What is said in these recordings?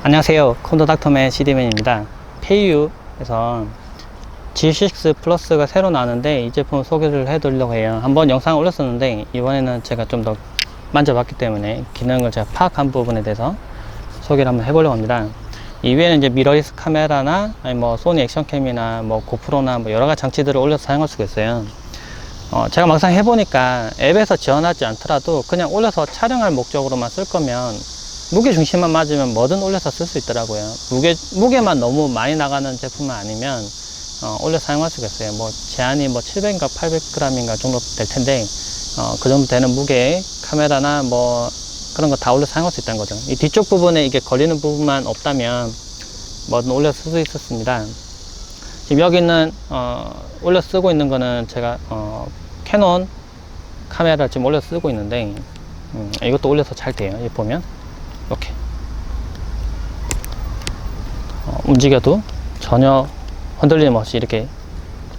안녕하세요. 콘도닥터맨 CD맨입니다. KU에서 G6 플러스가 새로 나왔는데 이 제품 소개를 해드리려고 해요. 한번 영상을 올렸었는데 이번에는 제가 좀 더 만져봤기 때문에 기능을 제가 파악한 부분에 대해서 소개를 한번 해보려고 합니다. 이외에는 이제 미러리스 카메라나 아니 뭐 소니 액션캠이나 뭐 고프로나 뭐 여러가지 장치들을 올려서 사용할 수가 있어요. 제가 막상 해보니까 앱에서 지원하지 않더라도 그냥 올려서 촬영할 목적으로만 쓸 거면 무게 중심만 맞으면 뭐든 올려서 쓸 수 있더라고요. 무게만 너무 많이 나가는 제품만 아니면 올려 사용할 수가 있어요. 뭐 제한이 뭐 700인가 800g인가 정도 될 텐데 그 정도 되는 무게의 카메라나 뭐 그런 거 다 올려 사용할 수 있다는 거죠. 이 뒤쪽 부분에 이게 걸리는 부분만 없다면 뭐든 올려 쓸 수 있었습니다. 지금 여기는 올려 쓰고 있는 거는 제가 캐논 카메라 지금 올려 쓰고 있는데 이것도 올려서 잘 돼요. 여기 보면 이렇게 움직여도 전혀 흔들림 없이 이렇게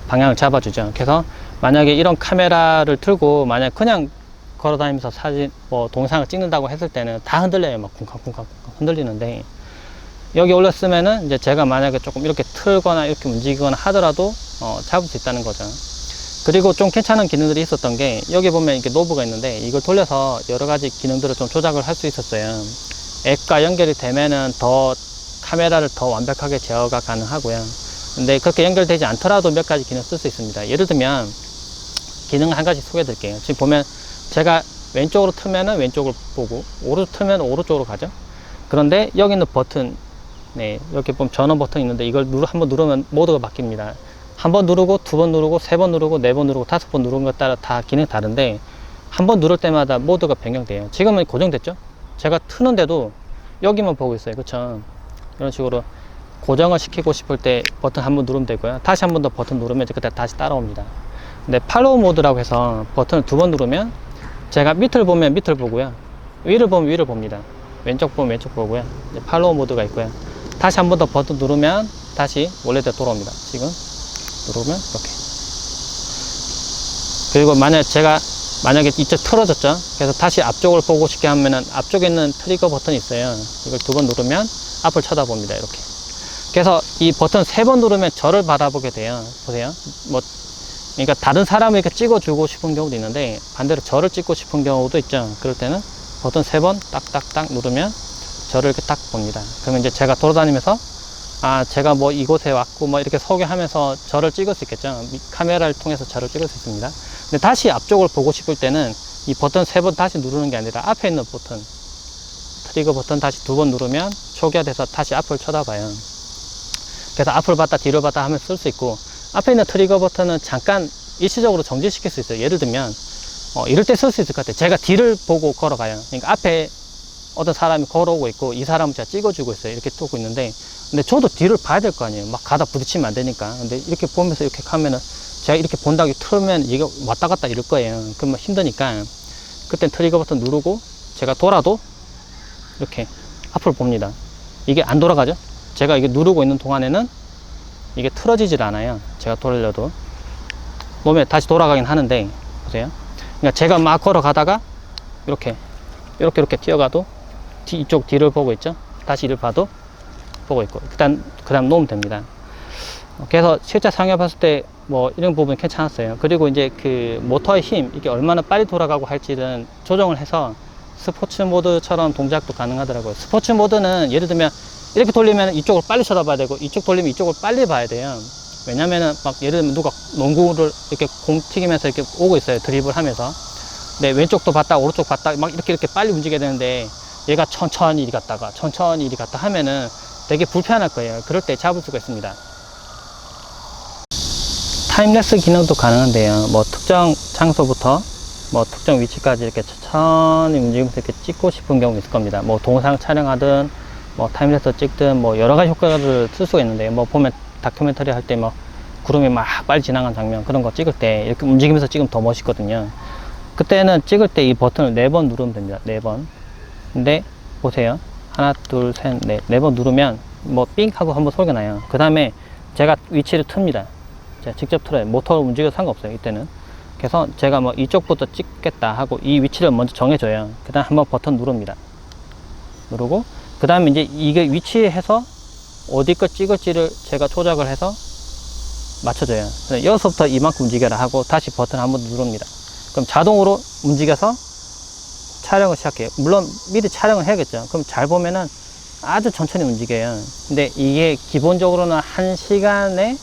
방향을 잡아주죠. 그래서 만약에 이런 카메라를 들고 만약 그냥 걸어다니면서 사진 뭐 동영상을 찍는다고 했을 때는 다 흔들려요. 막 쿵쾅쿵쾅 흔들리는데 여기 올렸으면은 이제 제가 만약에 조금 이렇게 틀거나 이렇게 움직이거나 하더라도 잡을 수 있다는 거죠. 그리고 좀 괜찮은 기능들이 있었던 게 여기 보면 이렇게 노브가 있는데 이걸 돌려서 여러 가지 기능들을 좀 조작을 할 수 있었어요. 앱과 연결이 되면은 더 카메라를 더 완벽하게 제어가 가능하고요. 근데 그렇게 연결되지 않더라도 몇 가지 기능 쓸 수 있습니다. 예를 들면 기능 한 가지 소개해 드릴게요. 지금 보면 제가 왼쪽으로 틀면은 왼쪽을 보고 오른쪽 틀면 오른쪽으로 가죠. 그런데 여기 있는 버튼, 네, 여기 보면 전원 버튼이 있는데 이걸 한번 누르면 모드가 바뀝니다. 한 번 누르고 두 번 누르고 세 번 누르고 네 번 누르고 다섯 번 누르는 것 따라 다 기능이 다른데 한 번 누를 때마다 모드가 변경돼요. 지금은 고정됐죠. 제가 트는데도 여기만 보고 있어요. 그쵸? 이런 식으로 고정을 시키고 싶을 때 버튼 한 번 누르면 되고요. 다시 한 번 더 버튼 누르면 그때 다시 따라옵니다. 근데 팔로우 모드라고 해서 버튼을 두 번 누르면 제가 밑을 보면 밑을 보고요. 위를 보면 위를 봅니다. 왼쪽 보면 왼쪽 보고요. 이제 팔로우 모드가 있고요. 다시 한 번 더 버튼 누르면 다시 원래대로 돌아옵니다. 지금 누르면 이렇게. 그리고 만약에 이쪽 틀어졌죠. 그래서 다시 앞쪽을 보고 싶게 하면은 앞쪽에 있는 트리거 버튼이 있어요. 이걸 두 번 누르면 앞을 쳐다봅니다. 이렇게. 그래서 이 버튼 세 번 누르면 저를 바라보게 돼요. 보세요. 그러니까 다른 사람을 이렇게 찍어주고 싶은 경우도 있는데 반대로 저를 찍고 싶은 경우도 있죠. 그럴 때는 버튼 세 번 딱딱딱 누르면 저를 이렇게 딱 봅니다. 그러면 이제 제가 돌아다니면서 제가 뭐 이곳에 왔고 뭐 이렇게 소개하면서 저를 찍을 수 있겠죠. 카메라를 통해서 저를 찍을 수 있습니다. 근데 다시 앞쪽을 보고 싶을 때는 이 버튼 세 번 다시 누르는 게 아니라 앞에 있는 버튼, 트리거 버튼 다시 두 번 누르면 초기화돼서 다시 앞을 쳐다봐요. 그래서 앞을 봤다 뒤를 봤다 하면서 쓸 수 있고 앞에 있는 트리거 버튼은 잠깐 일시적으로 정지시킬 수 있어요. 예를 들면 이럴 때 쓸 수 있을 것 같아요. 제가 뒤를 보고 걸어가요. 그러니까 앞에 어떤 사람이 걸어오고 있고 이 사람을 제가 찍어주고 있어요. 이렇게 두고 있는데 근데 저도 뒤를 봐야 될 거 아니에요. 막 가다 부딪히면 안 되니까. 근데 이렇게 보면서 이렇게 하면은 제가 이렇게 본다고 틀면 이게 왔다 갔다 이럴 거예요. 그러면 힘드니까 그땐 트리거 버튼 누르고 제가 돌아도 이렇게 앞을 봅니다. 이게 안 돌아가죠? 제가 이게 누르고 있는 동안에는 이게 틀어지질 않아요. 제가 돌려도 몸에 다시 돌아가긴 하는데 보세요. 그러니까 제가 막 걸어가다가 이렇게 뛰어가도 이쪽 뒤를 보고 있죠. 다시 이를 봐도 보고 있고 그다음 놓으면 됩니다. 그래서 실제 사용해 봤을 때 뭐 이런 부분 괜찮았어요. 그리고 이제 그 모터의 힘 이게 얼마나 빨리 돌아가고 할지는 조정을 해서 스포츠 모드처럼 동작도 가능하더라고요. 스포츠 모드는 예를 들면 이렇게 돌리면 이쪽을 빨리 쳐다봐야 되고 이쪽 돌리면 이쪽을 빨리 봐야 돼요. 왜냐면은 막 예를 들면 누가 농구를 이렇게 공 튀기면서 이렇게 오고 있어요. 드리블 하면서. 네, 왼쪽도 봤다 오른쪽 봤다 막 이렇게 빨리 움직여야 되는데 얘가 천천히 이리 갔다가 천천히 이리 갔다 하면은 되게 불편할 거예요. 그럴 때 잡을 수가 있습니다. 타임랩스 기능도 가능한데요. 뭐 특정 장소부터 뭐 특정 위치까지 이렇게 천천히 움직이면서 이렇게 찍고 싶은 경우 있을 겁니다. 뭐 동영상 촬영하든 뭐 타임랩스 찍든 뭐 여러 가지 효과를 쓸 수가 있는데 뭐 보면 다큐멘터리 할 때 뭐 구름이 막 빨리 지나가는 장면 그런 거 찍을 때 이렇게 움직이면서 찍으면 더 멋있거든요. 그때는 찍을 때 이 버튼을 4번 누르면 됩니다. 4번. 근데 보세요. 하나, 둘, 셋, 넷. 4번 누르면 뭐 삥 하고 한번 소리가 나요. 그 다음에 제가 위치를 틉니다. 제가 직접 틀어요. 모터를 움직여도 상관없어요. 이때는. 그래서 제가 뭐 이쪽부터 찍겠다 하고 이 위치를 먼저 정해줘요. 그 다음 한번 버튼 누릅니다. 누르고 그 다음에 이제 이게 위치해서 어디 거 찍을지를 제가 조작을 해서 맞춰줘요. 여기서부터 이만큼 움직여라 하고 다시 버튼 한 번 누릅니다. 그럼 자동으로 움직여서 촬영을 시작해요. 물론 미리 촬영을 해야겠죠. 그럼 잘 보면은 아주 천천히 움직여요. 근데 이게 기본적으로는 1시간에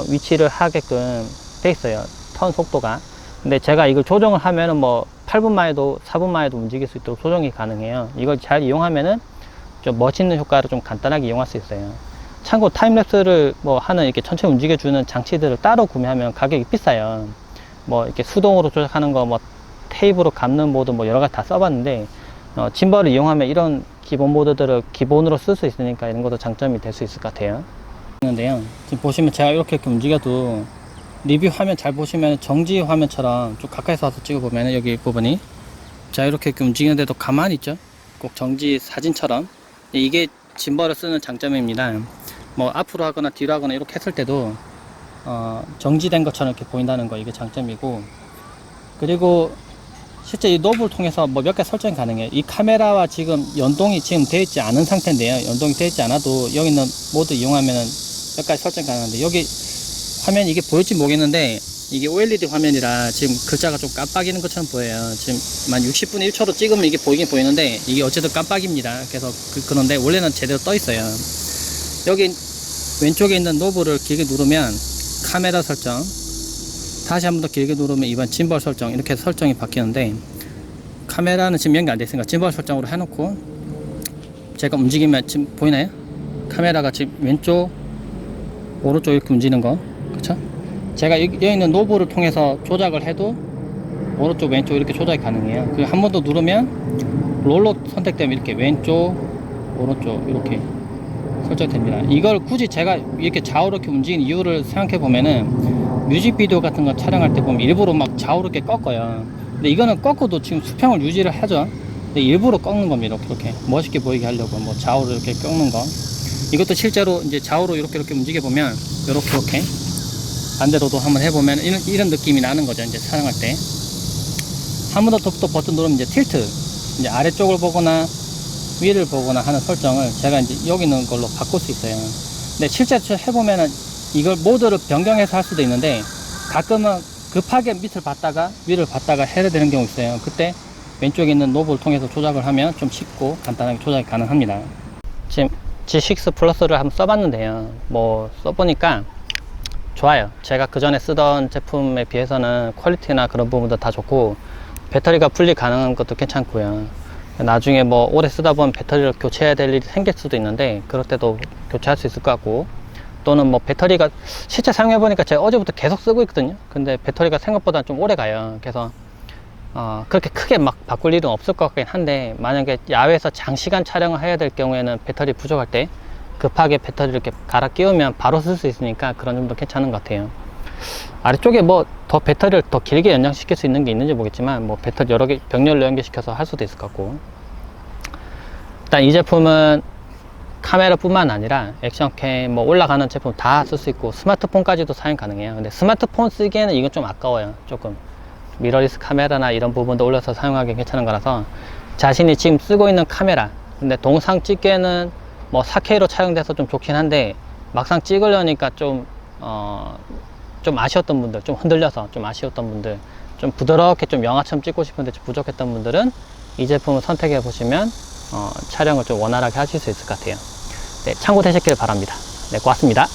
위치를 하게끔 돼 있어요. 턴 속도가. 근데 제가 이걸 조정을 하면은 뭐 8분 만에도 4분 만에도 움직일 수 있도록 조정이 가능해요. 이걸 잘 이용하면은 좀 멋있는 효과를 좀 간단하게 이용할 수 있어요. 참고 타임랩스를 뭐 하는 이렇게 천천히 움직여주는 장치들을 따로 구매하면 가격이 비싸요. 뭐 이렇게 수동으로 조작하는 거 뭐 테이프로 감는 모드 뭐 여러 가지 다 써봤는데 짐벌을 이용하면 이런 기본 모드들을 기본으로 쓸 수 있으니까 이런 것도 장점이 될 수 있을 것 같아요. 있는데요. 지금 보시면 제가 이렇게 움직여도 리뷰 화면 잘 보시면 정지 화면처럼 좀 가까이서 와서 찍어보면 여기 부분이 자 이렇게 움직이는데도 가만히 있죠. 꼭 정지 사진처럼. 이게 짐벌을 쓰는 장점입니다. 뭐 앞으로 하거나 뒤로 하거나 이렇게 했을 때도 정지된 것처럼 이렇게 보인다는 거, 이게 장점이고, 그리고 실제 이 노브를 통해서 뭐 몇 개 설정이 가능해요. 이 카메라와 지금 연동이 지금 되어 있지 않은 상태인데요. 연동이 되어 있지 않아도 여기 있는 모드 이용하면은 몇 가지 설정 가능한데, 여기 화면 이게 보일지 모르겠는데 이게 OLED 화면이라 지금 글자가 좀 깜빡이는 것처럼 보여요. 지금 만 60분의 1초로 찍으면 이게 보이긴 보이는데 이게 어쨌든 깜빡입니다. 그래서 그런데 원래는 제대로 떠 있어요. 여기 왼쪽에 있는 노브를 길게 누르면 카메라 설정, 다시 한 번 더 길게 누르면 이번 짐벌 설정, 이렇게 설정이 바뀌는데, 카메라는 지금 연결 안 돼 있으니까 짐벌 설정으로 해놓고 제가 움직이면 지금 보이나요? 카메라가 지금 왼쪽 오른쪽 이렇게 움직이는 거, 그쵸? 제가 여기 있는 노브를 통해서 조작을 해도 오른쪽 왼쪽 이렇게 조작이 가능해요. 그리고 한 번 더 누르면 롤러 선택되면 이렇게 왼쪽 오른쪽 이렇게 설정됩니다. 이걸 굳이 제가 이렇게 좌우로 이렇게 움직이는 이유를 생각해 보면은 뮤직비디오 같은 거 촬영할 때 보면 일부러 막 좌우로 이렇게 꺾어요. 근데 이거는 꺾어도 지금 수평을 유지를 하죠. 근데 일부러 꺾는 겁니다. 이렇게 멋있게 보이게 하려고 뭐 좌우로 이렇게 꺾는 거. 이것도 실제로 이제 좌우로 이렇게 움직여 보면 이렇게 반대로도 한번 해보면 이런 느낌이 나는 거죠. 이제 촬영할 때 한 번 더 또 버튼 누르면 이제 틸트, 이제 아래쪽을 보거나 위를 보거나 하는 설정을 제가 이제 여기 있는 걸로 바꿀 수 있어요. 근데 실제 해보면은 이걸 모드를 변경해서 할 수도 있는데 가끔은 급하게 밑을 봤다가 위를 봤다가 해야 되는 경우 있어요. 그때 왼쪽에 있는 노브를 통해서 조작을 하면 좀 쉽고 간단하게 조작이 가능합니다. 지금 G6 플러스를 한번 써봤는데요. 뭐 써보니까 좋아요. 제가 그 전에 쓰던 제품에 비해서는 퀄리티나 그런 부분도 다 좋고 배터리가 분리 가능한 것도 괜찮고요. 나중에 뭐 오래 쓰다 보면 배터리를 교체해야 될 일이 생길 수도 있는데 그럴 때도 교체할 수 있을 것 같고, 또는 뭐 배터리가 실제 사용해 보니까 제가 어제부터 계속 쓰고 있거든요. 근데 배터리가 생각보다 좀 오래 가요. 그래서 그렇게 크게 막 바꿀 일은 없을 것 같긴 한데, 만약에 야외에서 장시간 촬영을 해야 될 경우에는 배터리 부족할 때 급하게 배터리를 이렇게 갈아 끼우면 바로 쓸 수 있으니까 그런 점도 괜찮은 것 같아요. 아래쪽에 뭐 더 배터리를 더 길게 연장시킬 수 있는 게 있는지 모르겠지만 뭐 배터리 여러 개 병렬로 연결시켜서 할 수도 있을 것 같고, 일단 이 제품은 카메라 뿐만 아니라 액션캠 뭐 올라가는 제품 다 쓸 수 있고 스마트폰까지도 사용 가능해요. 근데 스마트폰 쓰기에는 이건 좀 아까워요. 조금 미러리스 카메라나 이런 부분도 올려서 사용하기 괜찮은 거라서 자신이 지금 쓰고 있는 카메라, 근데 동상 찍기에는 뭐 4K로 촬영돼서 좀 좋긴 한데 막상 찍으려니까 좀 아쉬웠던 분들, 좀 흔들려서 좀 아쉬웠던 분들, 좀 부드럽게 좀 영화처럼 찍고 싶은데 좀 부족했던 분들은 이 제품을 선택해 보시면 촬영을 좀 원활하게 하실 수 있을 것 같아요. 네, 참고되셨길 바랍니다. 네, 고맙습니다.